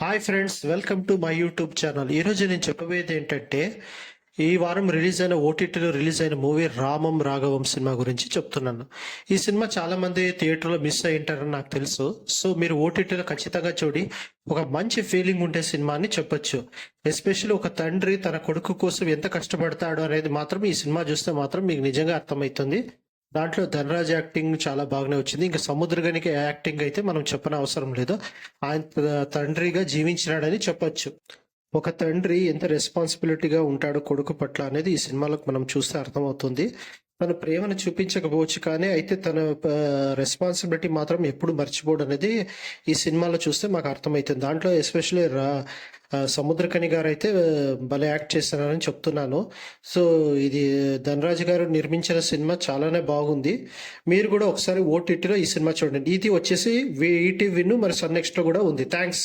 Hi friends, welcome to my YouTube channel. ఈరోజు నేను చెప్పబోయేది ఏంటంటే, ఈ వారం రిలీజ్ అయిన ఓటీటీలో రిలీజ్ అయిన మూవీ రామం రాఘవం సినిమా గురించి చెప్తున్నాను. ఈ సినిమా చాలా మంది థియేటర్లో మిస్ అయి ఉంటారని నాకు తెలుసు. సో మీరు ఓటీటీలో ఖచ్చితంగా చూడి ఒక మంచి ఫీలింగ్ ఉండే సినిమా అని చెప్పొచ్చు. ఎస్పెషల్లీ ఒక తండ్రి తన కొడుకు కోసం ఎంత కష్టపడతాడు అనేది మాత్రం ఈ సినిమా చూస్తే మాత్రం మీకు నిజంగా అర్థమవుతుంది. దాంట్లో ధనరాజ్ యాక్టింగ్ చాలా బాగానే వచ్చింది. ఇంకా సముద్రగనికి యాక్టింగ్ అయితే మనం చెప్పని అవసరం లేదు. ఆయన తండ్రిగా జీవించినాడని చెప్పొచ్చు. ఒక తండ్రి ఎంత రెస్పాన్సిబిలిటీగా ఉంటాడో కొడుకు పట్ల అనేది ఈ సినిమాలో మనం చూస్తే అర్థమవుతుంది. తన ప్రేమను చూపించకపోవచ్చు, కానీ అయితే తన రెస్పాన్సిబిలిటీ మాత్రం ఎప్పుడు మర్చిపోడు అనేది ఈ సినిమాలో చూస్తే మాకు అర్థమవుతుంది. దాంట్లో ఎస్పెషల్లీ సముద్రకని గారు అయితే భలే యాక్ట్ చేస్తున్నారని చెప్తున్నాను. సో ఇది ధనరాజ్ గారు నిర్మించిన సినిమా చాలానే బాగుంది. మీరు కూడా ఒకసారి ఓటీటీలో ఈ సినిమా చూడండి. ఇది వచ్చేసి ఈటీవీ మరి సన్ నెక్స్ట్ లో కూడా ఉంది. థ్యాంక్స్.